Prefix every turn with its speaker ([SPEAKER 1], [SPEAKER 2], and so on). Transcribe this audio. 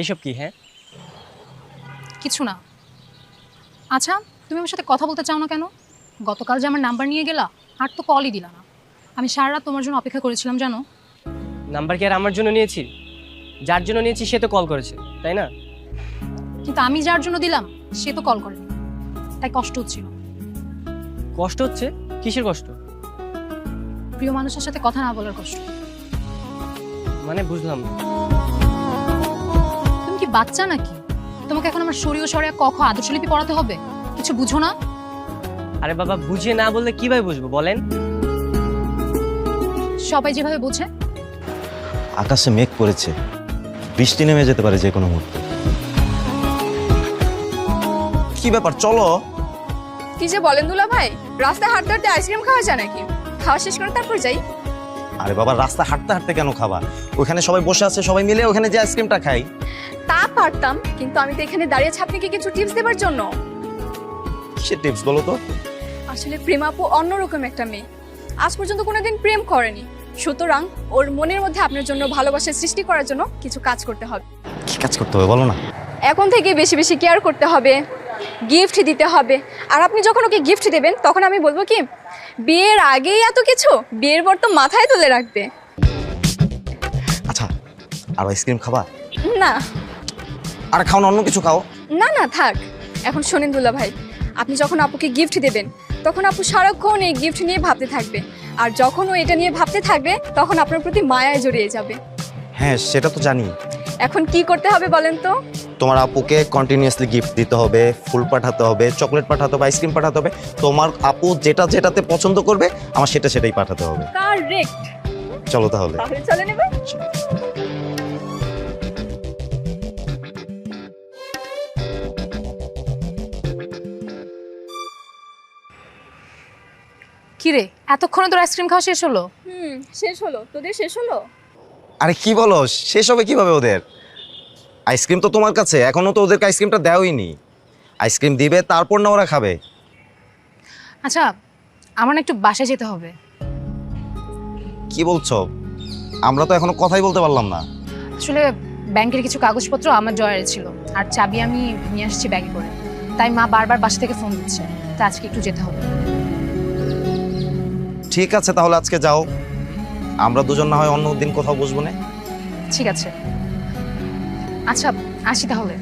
[SPEAKER 1] এইসব কি? হ্যাঁ,
[SPEAKER 2] কিছু না। আচ্ছা, তুমি আমার সাথে কথা বলতে চাও না কেন? গতকাল যে আমার নাম্বার নিয়ে গেলা, আর তো কলই দিলা না। আমি সারা রাত তোমার জন্য অপেক্ষা করেছিলাম জানো।
[SPEAKER 1] নাম্বার কি আর আমার জন্য নিয়েছি? যার জন্য নিয়েছি সে তো কল করেছে, তাই না?
[SPEAKER 2] কিন্তু আমি যার জন্য দিলাম সে তো কল করেনি, তাই কষ্ট হচ্ছিল।
[SPEAKER 1] কষ্ট হচ্ছে? কিসের কষ্ট?
[SPEAKER 2] প্রিয় মানুষের সাথে কথা না বলার কষ্ট।
[SPEAKER 1] মানে বুঝলাম না।
[SPEAKER 2] তুমি কি বাচ্চা নাকি? তোমাকে এখন আমার সরিয়ে সরে ক খ আদর্শলিপি পড়াতে হবে? কিছু বুঝো না?
[SPEAKER 1] আরে বাবা, বুঝিয়ে না বললে কিভাবে বুঝবো বলেন?
[SPEAKER 2] সবাই যেভাবে বোঝে।
[SPEAKER 3] আকাশে মেঘ পড়েছে, বৃষ্টি নেমে যেতে পারে যে কোনো মুহূর্তে। কি ব্যাপার, চলো।
[SPEAKER 4] কি যে বলেন দুলা ভাই, রাস্তায় হাঁটতে হাঁটতে আইসক্রিম খাওয়া যায় নাকি? খাওয়া শেষ করে তারপর যাই।
[SPEAKER 3] আরে বাবা, রাস্তা হাঁটতে হাঁটতে কেন খাবা? ওখানে সবাই বসে আছে, সবাই মিলে ওখানে যে আইসক্রিমটা খাই।
[SPEAKER 4] তা পারতাম, কিন্তু আমি তো এখানে দাঁড়িয়ে আছি আপনাকে কিছু টিপস দেওয়ার জন্য।
[SPEAKER 3] কিসের টিপস বলো তো?
[SPEAKER 4] আসলে প্রেম আপু অন্যরকম একটা মেয়ে, আজ পর্যন্ত কোনোদিন প্রেম করেনি। সুতরাং ওর মনের মধ্যে আপনার জন্য ভালোবাসার সৃষ্টি করার জন্য কিছু কাজ করতে হবে।
[SPEAKER 3] কি কাজ করতে হবে বলো না?
[SPEAKER 4] এখন থেকে বেশি বেশি কেয়ার করতে হবে, গিফট দিতে হবে। আর আপনি যখন ওকে গিফট দেবেন তখন আমি বলবো কি, বিয়ের আগেই এত কিছু, বিয়ের পর তো মাথায় তুলে রাখবে।
[SPEAKER 3] আচ্ছা, আর আইসক্রিম খাবা?
[SPEAKER 4] না
[SPEAKER 3] আর খাও না, অন্য কিছু খাও।
[SPEAKER 4] না না থাক। এখন শোনেন দুলা ভাই, আপনি যখন আপুকে গিফট দেবেন তখন আপু সারাক্ষণ এই গিফট নিয়ে ভাবতে থাকবে। আর যখন ও এটা নিয়ে ভাবতে থাকবে তখন আপনার প্রতি মায়ায় জড়িয়ে যাবে।
[SPEAKER 3] হ্যাঁ, সেটা তো জানি।
[SPEAKER 4] এখন কি করতে হবে বলেন তো?
[SPEAKER 3] তোমার আপুকে কন্টিনিউয়াসলি গিফট দিতে হবে, ফুল পাঠাতে হবে, চকলেট পাঠাতে হবে, আইসক্রিম পাঠাতে হবে। তোমার আপু যেটাতে পছন্দ করবে আমার সেটাই পাঠাতে হবে।
[SPEAKER 4] কারেক্ট।
[SPEAKER 3] চলো তাহলে।
[SPEAKER 4] তাহলে চলে নেবে।
[SPEAKER 2] কি রে, এতক্ষণে তোর আইসক্রিম খাওয়া শেষ হলো?
[SPEAKER 4] শেষ হলো। তোদের শেষ হলো?
[SPEAKER 3] আরে কি বলো, শেষ হবে কিভাবে ওদের? আইসক্রিম তো তোমার কাছে, এখনো তো ওদেরকে আইসক্রিমটা দেওয়াই নি। আইসক্রিম দিবে তারপর না ওরা খাবে।
[SPEAKER 2] আচ্ছা, আমার না একটু বাসায় যেতে হবে।
[SPEAKER 3] কি বলছো? আমরা তো এখনো কথাই বলতে পারলাম না।
[SPEAKER 2] আসলে ব্যাংকের কিছু কাগজপত্র আমার ড্রয়ারে ছিল, আর চাবি আমি নিয়ে আসছি ব্যাগে করে। তাই মা বারবার বাসা থেকে ফোন দিচ্ছে, তা আজকে একটু যেতে হবে।
[SPEAKER 3] ঠিক আছে, তাহলে আজকে যাও। আমরা দুজন না হয় অন্য দিন কোথাও বসবো না।
[SPEAKER 2] ঠিক আছে, আচ্ছা আসি তাহলে।